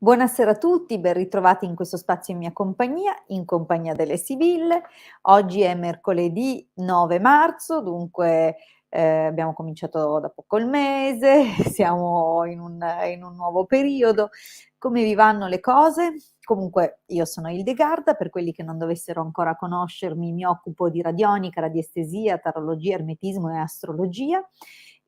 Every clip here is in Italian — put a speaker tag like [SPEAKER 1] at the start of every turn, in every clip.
[SPEAKER 1] Buonasera a tutti, ben ritrovati in questo spazio in mia compagnia, in compagnia delle Sibille. Oggi è mercoledì 9 marzo, dunque abbiamo cominciato da poco il mese, siamo in un nuovo periodo. Come vi vanno le cose? Comunque io sono Hildegarda, per quelli che non dovessero ancora conoscermi, mi occupo di radionica, radiestesia, tarologia, ermetismo e astrologia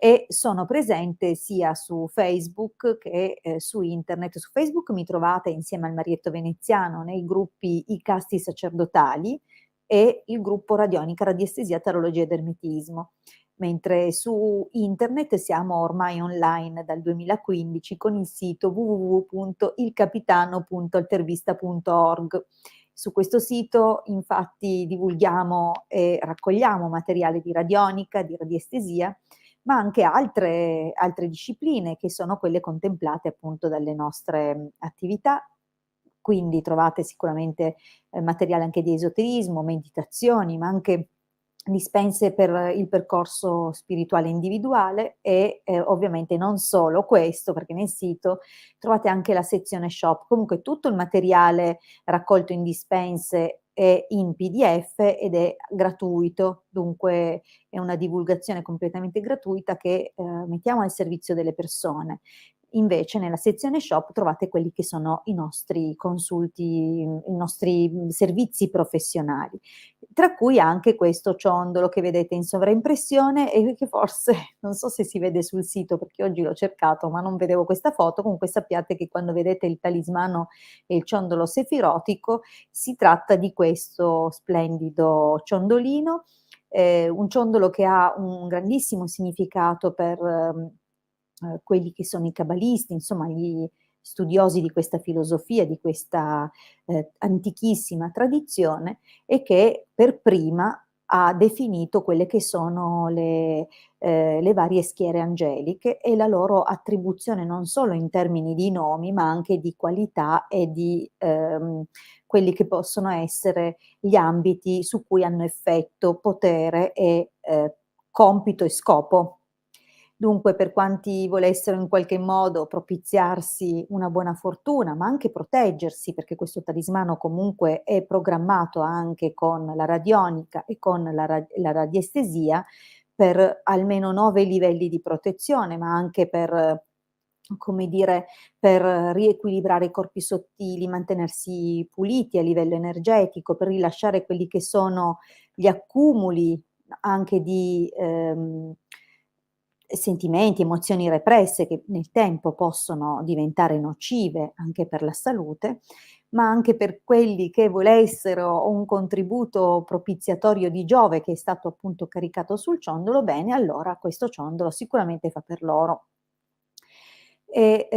[SPEAKER 1] e sono presente sia su Facebook che su internet. Su Facebook mi trovate insieme al Marietto Veneziano nei gruppi I Casti Sacerdotali e il gruppo Radionica, Radiestesia, Tarologia ed Ermetismo, mentre su internet siamo ormai online dal 2015 con il sito www.ilcapitano.altervista.org. Su questo sito infatti divulghiamo e raccogliamo materiale di radionica, di radiestesia, ma anche altre discipline che sono quelle contemplate appunto dalle nostre attività. Quindi trovate sicuramente materiale anche di esoterismo, meditazioni, ma anche dispense per il percorso spirituale individuale e ovviamente non solo questo, perché nel sito trovate anche la sezione shop. Comunque tutto il materiale raccolto in dispense è in PDF ed è gratuito, dunque è una divulgazione completamente gratuita che mettiamo al servizio delle persone. Invece nella sezione shop trovate quelli che sono i nostri consulti, i nostri servizi professionali, tra cui anche questo ciondolo che vedete in sovraimpressione e che forse non so se si vede sul sito perché oggi l'ho cercato ma non vedevo questa foto. Comunque sappiate che quando vedete il talismano e il ciondolo sefirotico si tratta di questo splendido ciondolino, un ciondolo che ha un grandissimo significato per quelli che sono i cabalisti, insomma gli studiosi di questa filosofia, di questa antichissima tradizione e che per prima ha definito quelle che sono le varie schiere angeliche e la loro attribuzione non solo in termini di nomi, ma anche di qualità e di quelli che possono essere gli ambiti su cui hanno effetto, potere e compito e scopo. Dunque, per quanti volessero in qualche modo propiziarsi una buona fortuna, ma anche proteggersi, perché questo talismano comunque è programmato anche con la radionica e con la radiestesia, per almeno 9 livelli di protezione, ma anche per, come dire, per riequilibrare i corpi sottili, mantenersi puliti a livello energetico, per rilasciare quelli che sono gli accumuli anche di sentimenti, emozioni represse che nel tempo possono diventare nocive anche per la salute, ma anche per quelli che volessero un contributo propiziatorio di Giove che è stato appunto caricato sul ciondolo, bene, allora questo ciondolo sicuramente fa per loro. E,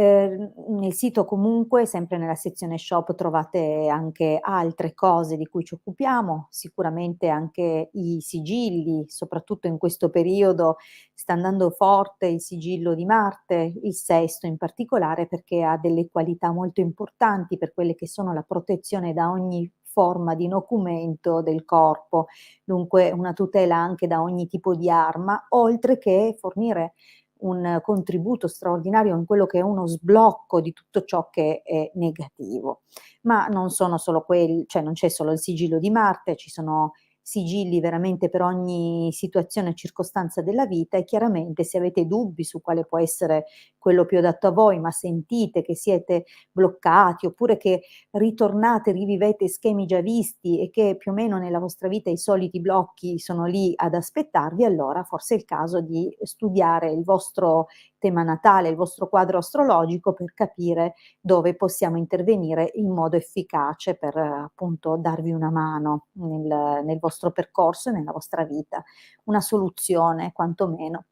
[SPEAKER 1] nel sito comunque, sempre nella sezione shop, trovate anche altre cose di cui ci occupiamo, sicuramente anche i sigilli, soprattutto in questo periodo sta andando forte il sigillo di Marte, il sesto in particolare, perché ha delle qualità molto importanti per quelle che sono la protezione da ogni forma di nocumento del corpo, dunque una tutela anche da ogni tipo di arma, oltre che fornire un contributo straordinario in quello che è uno sblocco di tutto ciò che è negativo. Ma non sono solo cioè non c'è solo il sigillo di Marte, ci sono sigilli veramente per ogni situazione e circostanza della vita e chiaramente se avete dubbi su quale può essere quello più adatto a voi, ma sentite che siete bloccati oppure che ritornate, rivivete schemi già visti e che più o meno nella vostra vita i soliti blocchi sono lì ad aspettarvi, allora forse è il caso di studiare il vostro tema natale, il vostro quadro astrologico per capire dove possiamo intervenire in modo efficace per appunto darvi una mano nel vostro percorso e nella vostra vita, una soluzione quantomeno.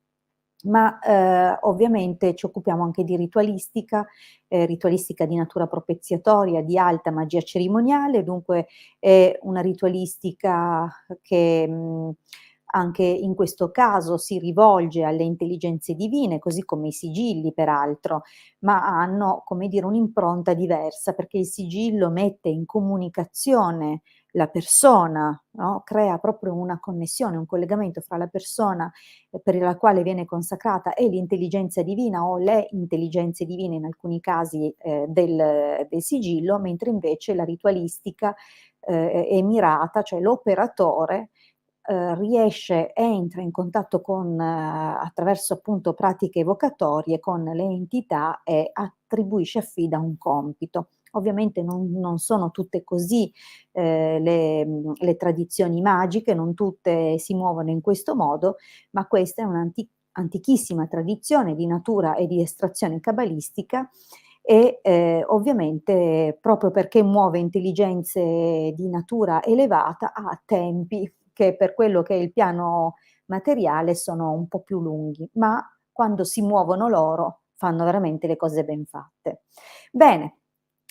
[SPEAKER 1] Ma ovviamente ci occupiamo anche di ritualistica di natura propiziatoria, di alta magia cerimoniale, dunque è una ritualistica che anche in questo caso si rivolge alle intelligenze divine, così come i sigilli peraltro, ma hanno, come dire, un'impronta diversa perché il sigillo mette in comunicazione la persona, no, crea proprio una connessione, un collegamento fra la persona per la quale viene consacrata e l'intelligenza divina o le intelligenze divine in alcuni casi del sigillo, mentre invece la ritualistica è mirata, cioè l'operatore entra in contatto con attraverso appunto pratiche evocatorie con le entità e affida un compito. Ovviamente non sono tutte così le tradizioni magiche, non tutte si muovono in questo modo, ma questa è antichissima tradizione di natura e di estrazione cabalistica e ovviamente proprio perché muove intelligenze di natura elevata ha tempi che per quello che è il piano materiale sono un po' più lunghi, ma quando si muovono loro fanno veramente le cose ben fatte. Bene,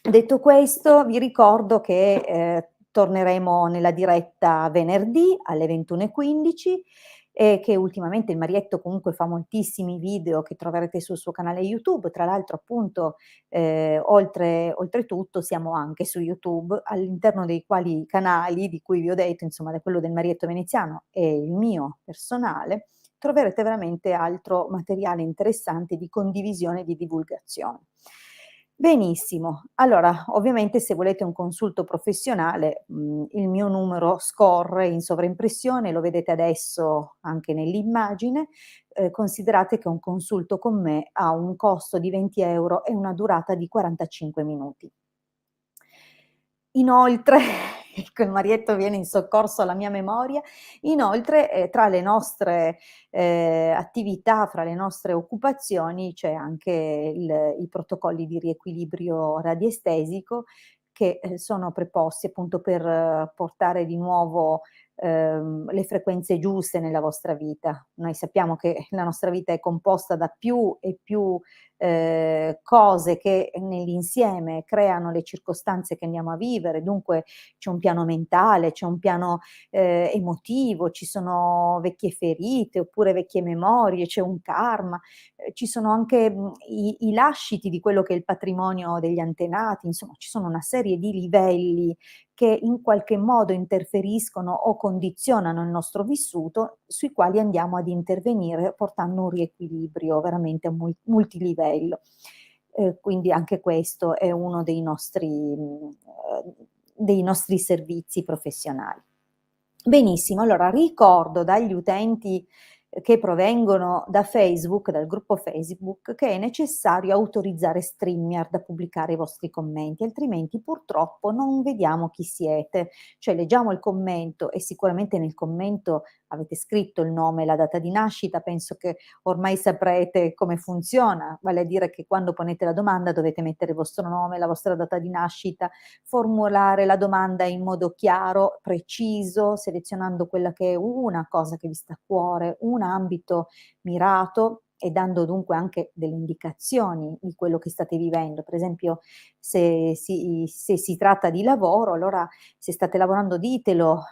[SPEAKER 1] detto questo vi ricordo che torneremo nella diretta venerdì alle 21:15 e che ultimamente il Marietto comunque fa moltissimi video che troverete sul suo canale YouTube, tra l'altro appunto oltretutto siamo anche su YouTube, all'interno dei quali canali di cui vi ho detto, insomma, da quello del Marietto Veneziano e il mio personale, troverete veramente altro materiale interessante di condivisione e di divulgazione. Benissimo, allora ovviamente se volete un consulto professionale, il mio numero scorre in sovraimpressione, lo vedete adesso anche nell'immagine, considerate che un consulto con me ha un costo di 20 € e una durata di 45 minuti. Inoltre, ecco il Marietto viene in soccorso alla mia memoria, inoltre tra le nostre attività, fra le nostre occupazioni c'è anche i protocolli di riequilibrio radiestesico che sono preposti appunto per portare di nuovo le frequenze giuste nella vostra vita. Noi sappiamo che la nostra vita è composta da più e più cose che nell'insieme creano le circostanze che andiamo a vivere, dunque c'è un piano mentale, c'è un piano emotivo, ci sono vecchie ferite oppure vecchie memorie, c'è un karma, ci sono anche i lasciti di quello che è il patrimonio degli antenati, insomma ci sono una serie di livelli che in qualche modo interferiscono o condizionano il nostro vissuto, sui quali andiamo ad intervenire portando un riequilibrio veramente a multilivello. Quindi anche questo è uno dei nostri servizi professionali. Benissimo, allora ricordo dagli utenti che provengono da Facebook, dal gruppo Facebook, che è necessario autorizzare StreamYard a pubblicare i vostri commenti, altrimenti purtroppo non vediamo chi siete. Cioè leggiamo il commento e sicuramente nel commento avete scritto il nome e la data di nascita, penso che ormai saprete come funziona, vale a dire che quando ponete la domanda dovete mettere il vostro nome, la vostra data di nascita, formulare la domanda in modo chiaro, preciso, selezionando quella che è una cosa che vi sta a cuore, un ambito mirato e dando dunque anche delle indicazioni di quello che state vivendo. Per esempio, se si tratta di lavoro, allora se state lavorando ditelo,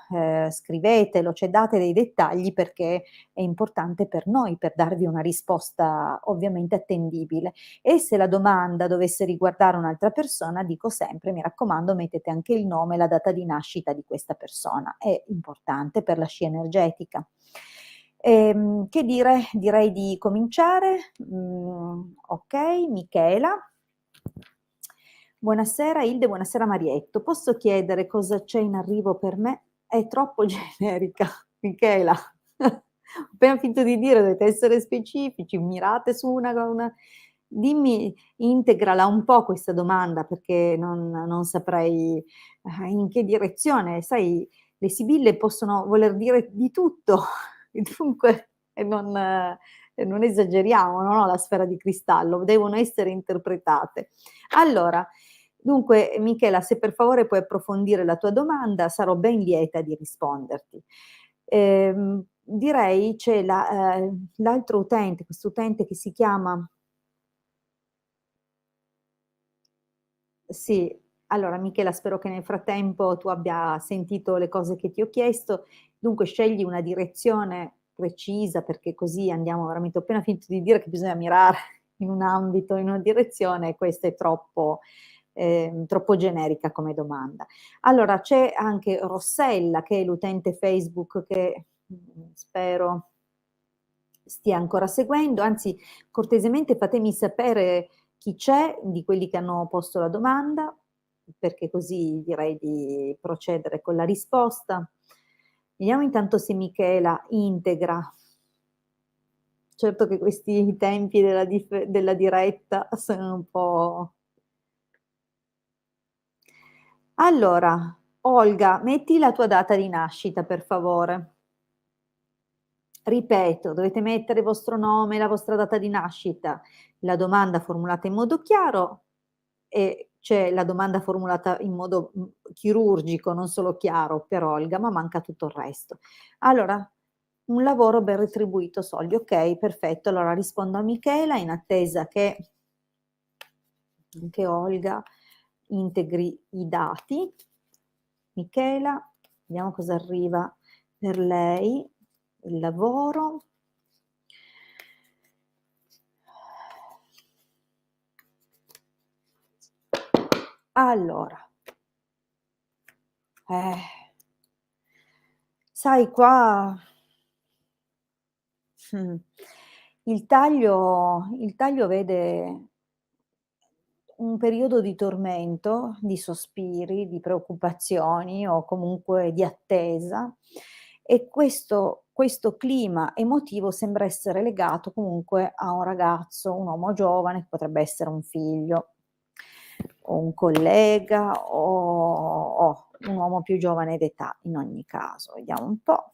[SPEAKER 1] scrivetelo, cioè date dei dettagli perché è importante per noi, per darvi una risposta ovviamente attendibile. E se la domanda dovesse riguardare un'altra persona, dico sempre, mi raccomando, mettete anche il nome e la data di nascita di questa persona, è importante per la scia energetica. Che dire? Direi di cominciare. Ok, Michela. Buonasera Ilde, buonasera Marietto. Posso chiedere cosa c'è in arrivo per me? È troppo generica, Michela. Ho appena finito di dire, dovete essere specifici, mirate su una. Dimmi, integrala un po' questa domanda perché non saprei in che direzione. Sai, le sibille possono voler dire di tutto, e dunque non esageriamo, non ho la sfera di cristallo, devono essere interpretate. Allora, dunque, Michela, se per favore puoi approfondire la tua domanda, sarò ben lieta di risponderti. Direi c'è l'altro utente, questo utente che si chiama. Sì, allora Michela, spero che nel frattempo tu abbia sentito le cose che ti ho chiesto. Dunque scegli una direzione precisa perché così andiamo veramente. Ho appena finito di dire che bisogna mirare in un ambito, in una direzione, questo è troppo troppo generica come domanda. Allora c'è anche Rossella, che è l'utente Facebook che, spero stia ancora seguendo, anzi cortesemente fatemi sapere chi c'è di quelli che hanno posto la domanda, perché così direi di procedere con la risposta. Vediamo intanto se Michela integra. Certo che questi tempi della diretta sono un po'. Allora, Olga, metti la tua data di nascita, per favore. Ripeto, dovete mettere il vostro nome, la vostra data di nascita, la domanda formulata in modo chiaro e c'è la domanda formulata in modo chirurgico, non solo chiaro per Olga, ma manca tutto il resto. Allora, un lavoro ben retribuito, soldi, ok, perfetto. Allora rispondo a Michela in attesa che anche Olga integri i dati. Michela, vediamo cosa arriva per lei, il lavoro. Allora, sai qua il taglio vede un periodo di tormento, di sospiri, di preoccupazioni o comunque di attesa e questo clima emotivo sembra essere legato comunque a un ragazzo, un uomo giovane, che potrebbe essere un figlio o un collega o un uomo più giovane d'età in ogni caso. Vediamo un po'.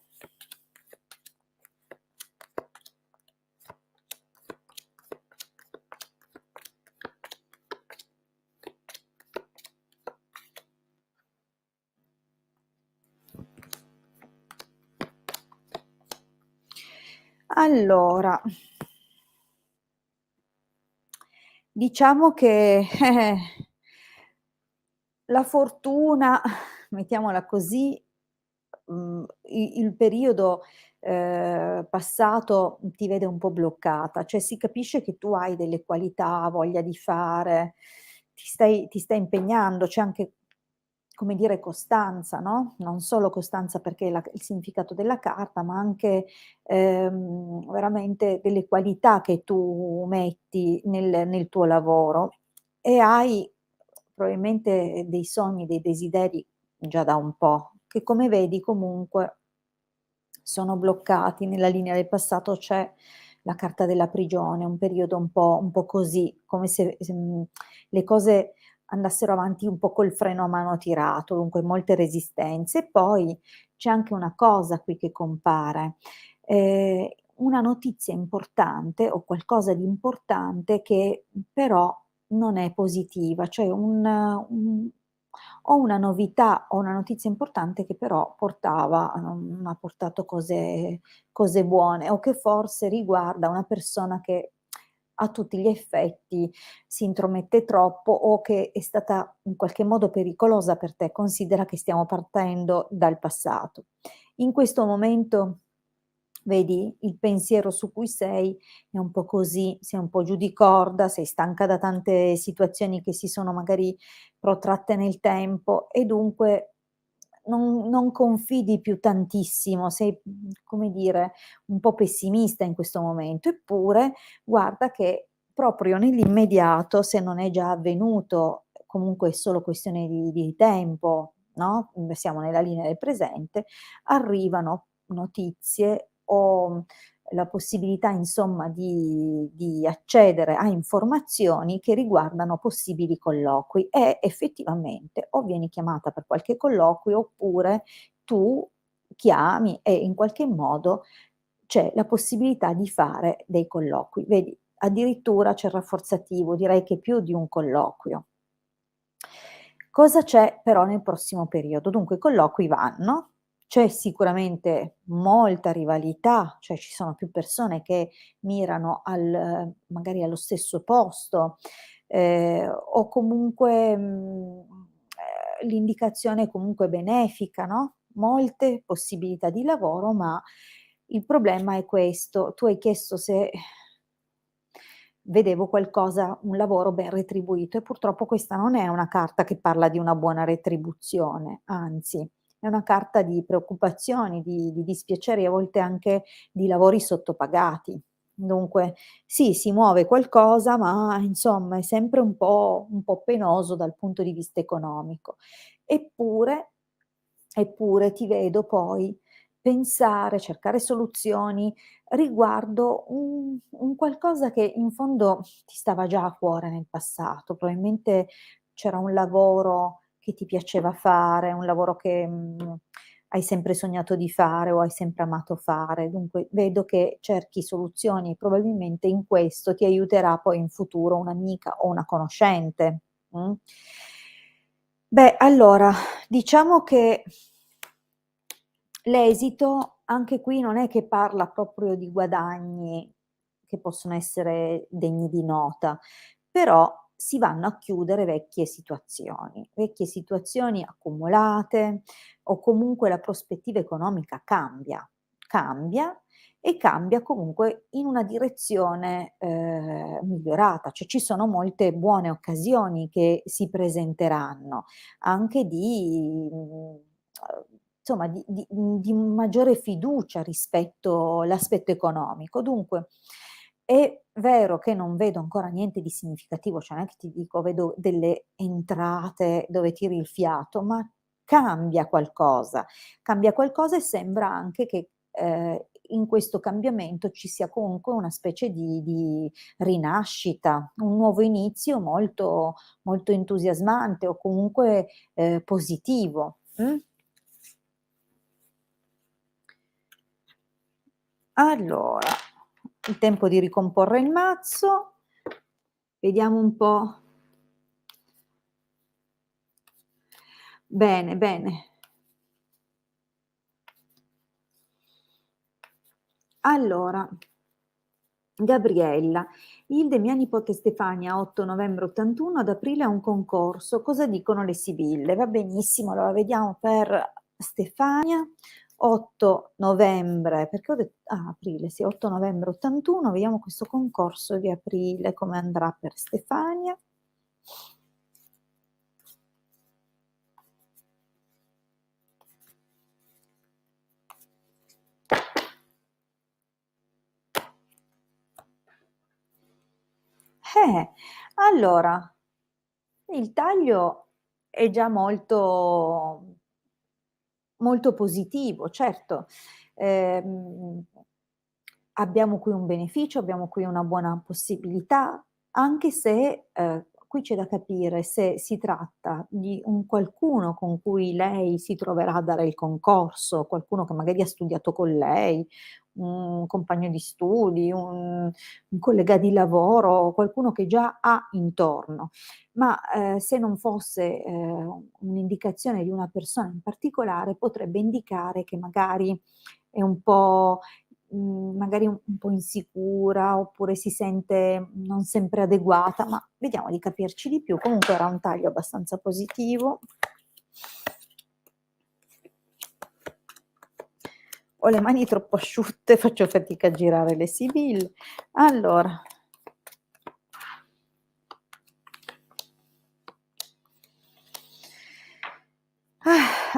[SPEAKER 1] Allora, diciamo che la fortuna, mettiamola così, il periodo, passato ti vede un po' bloccata, cioè si capisce che tu hai delle qualità, voglia di fare, ti stai impegnando, c'è anche, come dire, costanza, no, non solo costanza perché il significato della carta, ma anche, veramente delle qualità che tu metti nel tuo lavoro e hai probabilmente dei sogni, dei desideri già da un po', che come vedi comunque sono bloccati. Nella linea del passato c'è la carta della prigione, un periodo un po' così, come se le cose andassero avanti un po' col freno a mano tirato, dunque molte resistenze. E poi c'è anche una cosa qui che compare, una notizia importante o qualcosa di importante che però non è positiva, cioè o una novità o una notizia importante che però non ha portato cose buone o che forse riguarda una persona che a tutti gli effetti si intromette troppo o che è stata in qualche modo pericolosa per te. Considera che stiamo partendo dal passato. In questo momento, vedi, il pensiero su cui sei è un po' così, sei un po' giù di corda, sei stanca da tante situazioni che si sono magari protratte nel tempo e dunque non confidi più tantissimo, sei, come dire, un po' pessimista in questo momento. Eppure guarda che proprio nell'immediato, se non è già avvenuto, comunque è solo questione di tempo, no, siamo nella linea del presente, arrivano notizie o la possibilità insomma di accedere a informazioni che riguardano possibili colloqui e effettivamente o vieni chiamata per qualche colloquio oppure tu chiami e in qualche modo c'è la possibilità di fare dei colloqui. Vedi, addirittura c'è il rafforzativo, direi che più di un colloquio. Cosa c'è però nel prossimo periodo? Dunque i colloqui vanno, c'è sicuramente molta rivalità, cioè ci sono più persone che mirano magari allo stesso posto, o comunque, l'indicazione è comunque benefica, no, molte possibilità di lavoro, ma il problema è questo: tu hai chiesto se vedevo qualcosa, un lavoro ben retribuito, e purtroppo questa non è una carta che parla di una buona retribuzione, anzi è una carta di preoccupazioni, di dispiaceri, a volte anche di lavori sottopagati. Dunque sì, si muove qualcosa, ma insomma è sempre un po' penoso dal punto di vista economico. Eppure eppure ti vedo poi pensare, cercare soluzioni riguardo un qualcosa che in fondo ti stava già a cuore nel passato. Probabilmente c'era un lavoro che ti piaceva fare, un lavoro che, hai sempre sognato di fare o hai sempre amato fare. Dunque vedo che cerchi soluzioni e probabilmente in questo ti aiuterà poi in futuro un'amica o una conoscente, mh. Beh, allora diciamo che l'esito anche qui non è che parla proprio di guadagni che possono essere degni di nota, però si vanno a chiudere vecchie situazioni accumulate o comunque la prospettiva economica cambia e cambia comunque in una direzione, migliorata, cioè ci sono molte buone occasioni che si presenteranno, anche insomma di maggiore fiducia rispetto l'aspetto economico. Dunque, è vero che non vedo ancora niente di significativo, cioè non è che ti dico vedo delle entrate dove tiri il fiato, ma cambia qualcosa e sembra anche che, in questo cambiamento ci sia comunque una specie di rinascita, un nuovo inizio molto entusiasmante o comunque, positivo, mh? Allora, il tempo di ricomporre il mazzo, vediamo un po'. Bene, bene. Allora, Gabriella: "Hilde, mia nipote Stefania, 8 novembre '81, ad aprile ha un concorso. Cosa dicono le sibille?" Va benissimo, allora vediamo per Stefania, 8 novembre, perché ho aprile, sì, 8 novembre '81, vediamo questo concorso di aprile come andrà per Stefania. Eh, allora, il taglio è già molto positivo, certo. Ehm, abbiamo qui un beneficio, abbiamo qui una buona possibilità, anche se, qui c'è da capire se si tratta di un qualcuno con cui lei si troverà a dare il concorso, qualcuno che magari ha studiato con lei, un compagno di studi, un collega di lavoro, qualcuno che già ha intorno. Ma, se non fosse, un'indicazione di una persona in particolare, potrebbe indicare che magari è un po' magari un po' insicura, oppure si sente non sempre adeguata, ma vediamo di capirci di più. Comunque era un taglio abbastanza positivo. Ho le mani troppo asciutte, faccio fatica a girare le sibille. Allora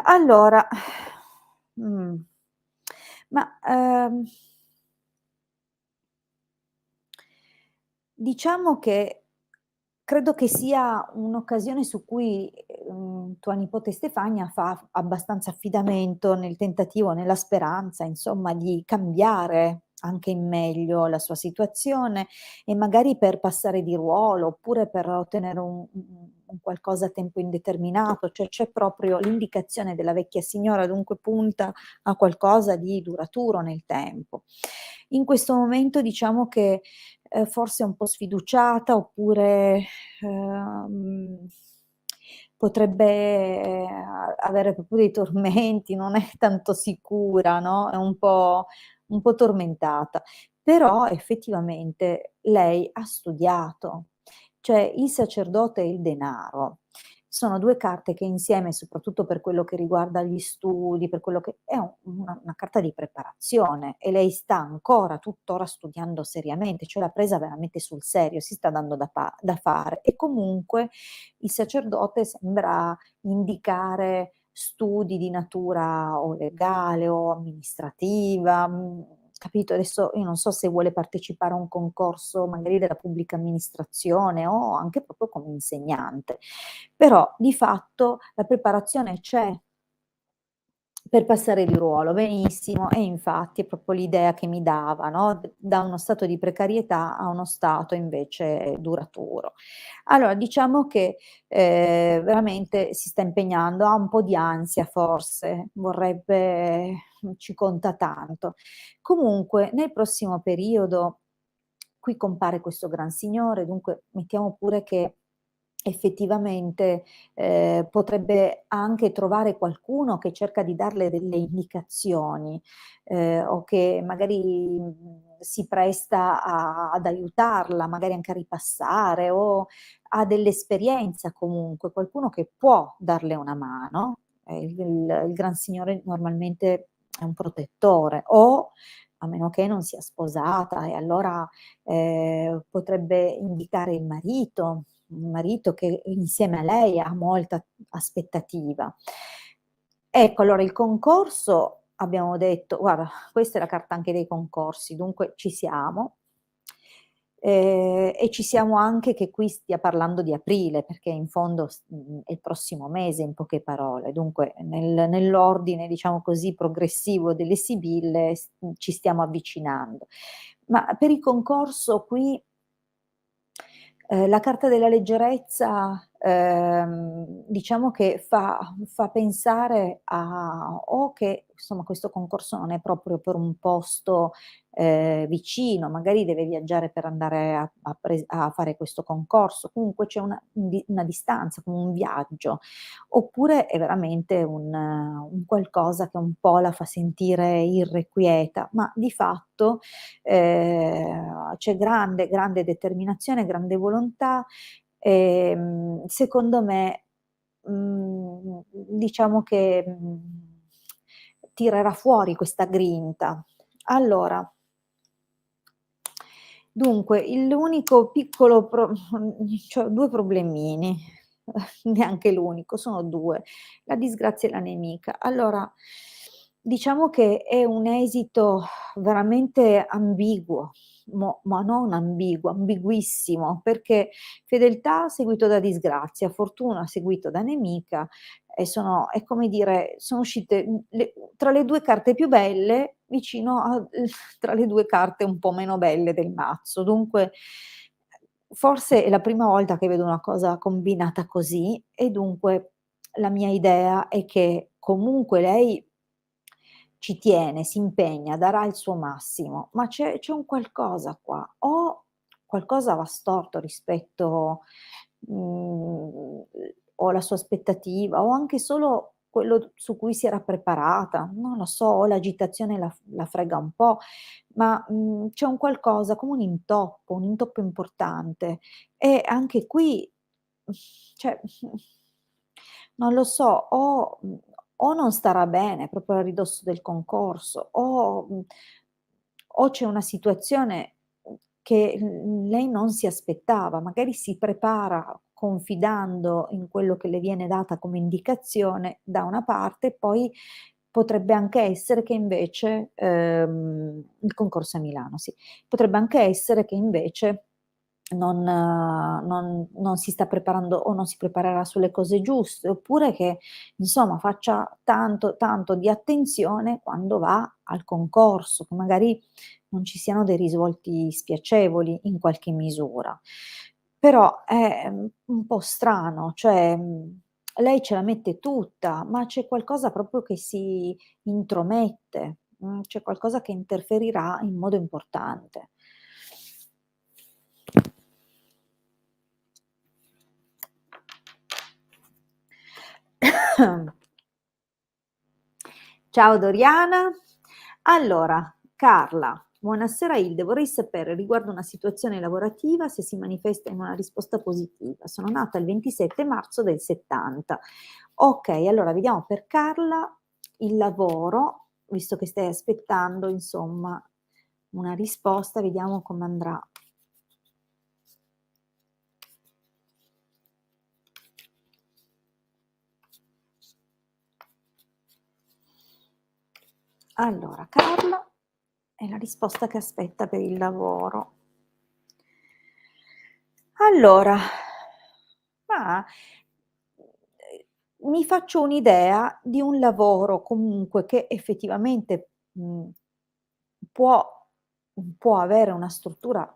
[SPEAKER 1] allora, mhmm, ma, diciamo che credo che sia un'occasione su cui, tua nipote Stefania fa abbastanza affidamento nel tentativo, nella speranza, insomma, di cambiare anche in meglio la sua situazione e magari per passare di ruolo, oppure per ottenere un qualcosa a tempo indeterminato, cioè c'è proprio l'indicazione della vecchia signora, dunque punta a qualcosa di duraturo nel tempo. In questo momento diciamo che, forse è un po' sfiduciata oppure, ehm, potrebbe, avere proprio dei tormenti, non è tanto sicura, no, è un po' tormentata. Però effettivamente lei ha studiato, cioè il sacerdote e il denaro. sono 2 carte che insieme, soprattutto per quello che riguarda gli studi, per quello che è una carta di preparazione e lei sta ancora tuttora studiando seriamente, cioè l'ha presa veramente sul serio, si sta dando da fare e comunque il sacerdote sembra indicare studi di natura o legale o amministrativa, capito? Adesso io non so se vuole partecipare a un concorso magari della pubblica amministrazione o anche proprio come insegnante, però di fatto la preparazione c'è per passare di ruolo, benissimo, e infatti è proprio l'idea che mi dava, no? Da uno stato di precarietà a uno stato invece duraturo. Allora, diciamo che veramente si sta impegnando, ha un po' di ansia forse, vorrebbe, ci conta tanto. Comunque, nel prossimo periodo, qui compare questo gran signore, dunque mettiamo pure che effettivamente potrebbe anche trovare qualcuno che cerca di darle delle indicazioni o che magari si presta ad aiutarla, magari anche a ripassare o ha dell'esperienza comunque, qualcuno che può darle una mano. Il Gran Signore normalmente è un protettore o a meno che non sia sposata e allora potrebbe indicare il marito, un marito che insieme a lei ha molta aspettativa. Ecco, allora il concorso abbiamo detto, guarda, questa è la carta anche dei concorsi, dunque ci siamo. E ci siamo anche che qui stia parlando di aprile, perché in fondo è il prossimo mese, in poche parole. Dunque, nell'ordine, diciamo così, progressivo delle sibille ci stiamo avvicinando. Ma per il concorso qui la carta della leggerezza, diciamo che fa pensare a o che insomma questo concorso non è proprio per un posto, vicino, magari deve viaggiare per andare a fare questo concorso, comunque c'è una distanza, come un viaggio, oppure è veramente un qualcosa che un po' la fa sentire irrequieta, ma di fatto c'è grande determinazione, grande volontà, secondo me, diciamo che, tirerà fuori questa grinta. Allora, dunque, l'unico piccolo c'ho 2 problemini, neanche l'unico, sono 2, la disgrazia e la nemica. Allora, diciamo che è un esito veramente ambiguo, ma non ambiguo, ambiguissimo, perché fedeltà seguito da disgrazia, fortuna seguito da nemica e è come dire, sono uscite, tra le 2 carte più belle, vicino a tra le 2 carte un po' meno belle del mazzo. Dunque, forse è la prima volta che vedo una cosa combinata così e dunque la mia idea è che comunque lei ci tiene, si impegna, darà il suo massimo, ma c'è un qualcosa qua, o qualcosa va storto rispetto, mhmm, o alla sua aspettativa, o anche solo quello su cui si era preparata, non lo so, o l'agitazione la frega un po', ma, c'è un qualcosa come un intoppo importante e anche qui, cioè, non lo so, o non starà bene proprio a ridosso del concorso o c'è una situazione, che lei non si aspettava, magari si prepara confidando in quello che le viene data come indicazione da una parte, poi potrebbe anche essere che invece il concorso a Milano, sì. Potrebbe anche essere che invece non si sta preparando o non si preparerà sulle cose giuste, oppure che insomma faccia tanto di attenzione quando va al concorso, che magari non ci siano dei risvolti spiacevoli in qualche misura. Però è, un po' strano, cioè, lei ce la mette tutta, ma c'è qualcosa proprio che si intromette, c'è qualcosa che interferirà in modo importante. Ciao Doriana. Allora, Carla, Buonasera Hilde, vorrei sapere riguardo una situazione lavorativa se si manifesta in una risposta positiva. Sono nata il 27 marzo del 70. Ok, allora vediamo per Carla il lavoro, visto che stai aspettando, insomma, una risposta, vediamo come andrà. Allora, Carla è la risposta che aspetta per il lavoro. Allora, ma mi faccio un'idea di un lavoro comunque che effettivamente può, può avere una struttura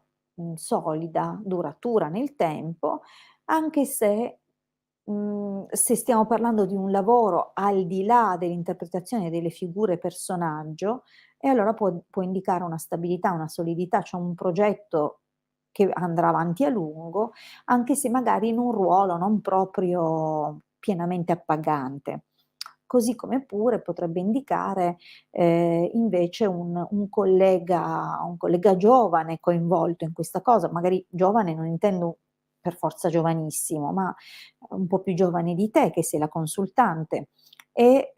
[SPEAKER 1] solida, duratura nel tempo, anche se stiamo parlando di un lavoro al di là dell'interpretazione delle figure personaggio, e allora può indicare una stabilità, una solidità, cioè un progetto che andrà avanti a lungo, anche se magari in un ruolo non proprio pienamente appagante. Così come pure potrebbe indicare, invece un collega giovane coinvolto in questa cosa, magari giovane non intendo per forza giovanissimo, ma un po' più giovane di te che sei la consultante e,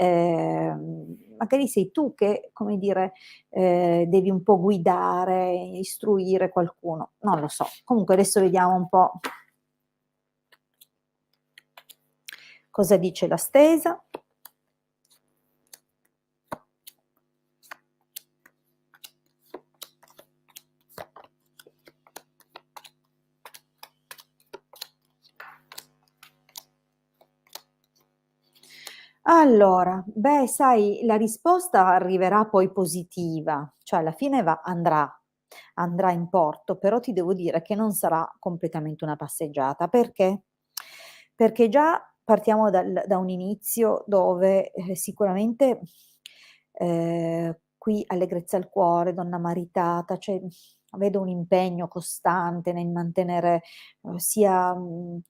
[SPEAKER 1] magari sei tu che, come dire, devi un po' guidare, istruire qualcuno, non lo so. Comunque adesso vediamo un po' cosa dice la stesa. Allora, beh, sai, la risposta arriverà poi positiva, cioè alla fine andrà in porto, però ti devo dire che non sarà completamente una passeggiata. Perché? Perché già partiamo da un inizio dove sicuramente qui allegrezza al cuore, donna maritata, cioè vedo un impegno costante nel mantenere sia, non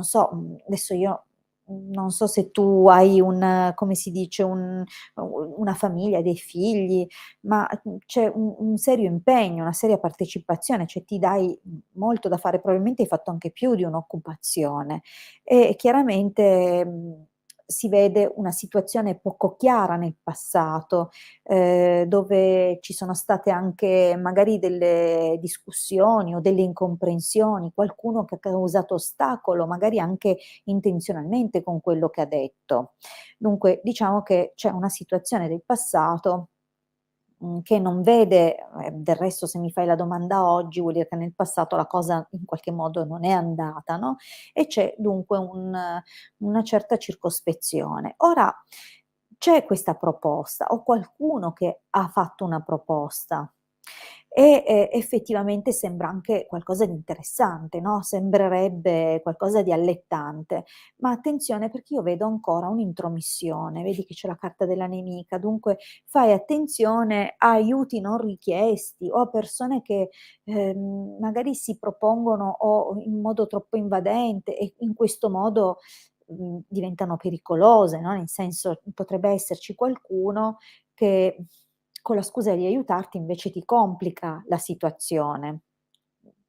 [SPEAKER 1] so, adesso io non so se tu hai un come si dice, una famiglia, dei figli, ma, c'è un serio impegno, una seria partecipazione, cioè ti dai, molto da fare, probabilmente hai fatto anche più di un'occupazione e chiaramente, si vede una situazione poco chiara nel passato, dove ci sono state anche magari delle discussioni o delle incomprensioni, qualcuno che ha causato ostacolo, magari anche intenzionalmente con quello che ha detto. Dunque, diciamo che c'è una situazione del passato, che non vede del resto se mi fai la domanda oggi vuol dire che nel passato la cosa in qualche modo non è andata, no, e c'è dunque una certa circospezione. Ora, c'è questa proposta o qualcuno che ha fatto una proposta e, effettivamente sembra anche qualcosa di interessante, no, sembrerebbe qualcosa di allettante. Ma attenzione perché io vedo ancora un'intromissione, vedi che c'è la carta della nemica, dunque fai attenzione a aiuti non richiesti o a persone che, magari si propongono o in modo troppo invadente e in questo modo, diventano pericolose, no, nel senso, potrebbe esserci qualcuno che con la scusa di aiutarti invece ti complica la situazione.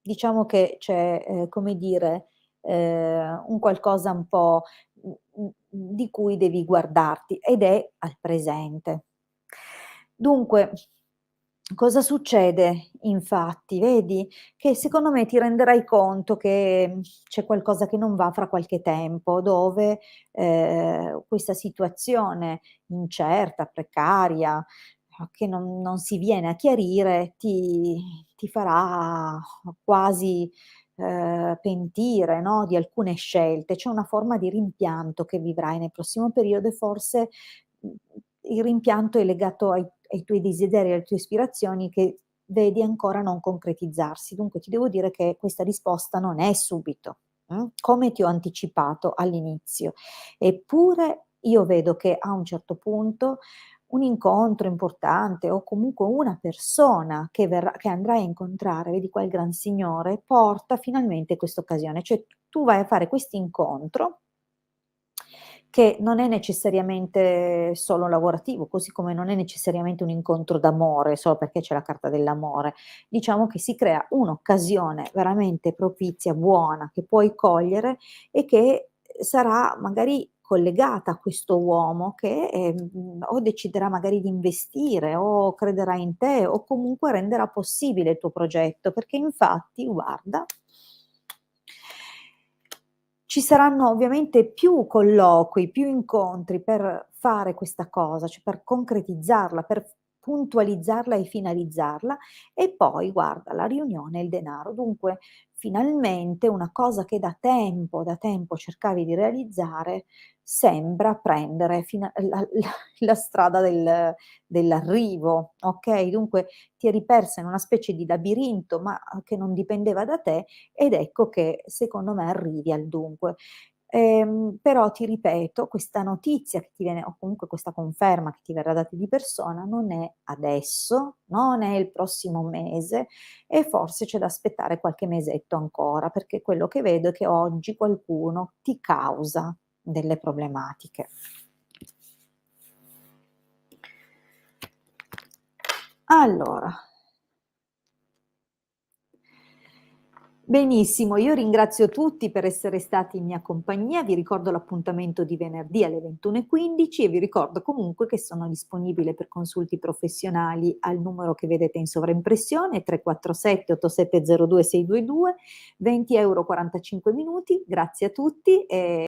[SPEAKER 1] Diciamo che c'è, come dire, un qualcosa un po', di cui devi guardarti ed è al presente. Dunque, cosa succede infatti? Vedi che secondo me ti renderai conto che, c'è qualcosa che non va fra qualche tempo, dove, questa situazione incerta, precaria, che non si viene a chiarire, ti farà quasi, pentire, no, di alcune scelte. C'è una forma di rimpianto che vivrai nel prossimo periodo e forse, mhmm, il rimpianto è legato ai tuoi desideri, alle tue ispirazioni che vedi ancora non concretizzarsi. Dunque ti devo dire che questa risposta non è subito, come ti ho anticipato all'inizio. Eppure io vedo che a un certo punto un incontro importante o comunque una persona che andrai a incontrare, vedi qua il Gran Signore, porta finalmente questa occasione. Cioè tu vai a fare quest'incontro che non è necessariamente solo lavorativo, così come non è necessariamente un incontro d'amore, solo perché c'è la carta dell'amore. Diciamo che si crea un'occasione veramente propizia, buona, che puoi cogliere e che sarà magari collegata a questo uomo che, o deciderà magari di investire o crederà in te o comunque renderà possibile il tuo progetto, perché infatti guarda, ci saranno ovviamente più colloqui, più incontri per fare questa cosa, cioè per concretizzarla, per f puntualizzarla e finalizzarla e poi guarda la riunione e il denaro. Dunque finalmente una cosa che da tempo cercavi di realizzare sembra prendere la strada dell'arrivo, okay, dunque ti eri persa in una specie di labirinto, ma che non dipendeva da te ed ecco che secondo me arrivi al dunque. Però ti ripeto, questa notizia che ti viene o comunque questa conferma che ti verrà data di persona non è adesso, non è il prossimo mese e forse c'è da aspettare qualche mesetto ancora, perché quello che vedo è che oggi qualcuno ti causa delle problematiche. Allora, benissimo, io ringrazio tutti per essere stati in mia compagnia, vi ricordo l'appuntamento di venerdì alle 21:15 e vi ricordo comunque che sono disponibile per consulti professionali al numero che vedete in sovraimpressione 347 8702 622, 20 € 45 minuti. Grazie a tutti e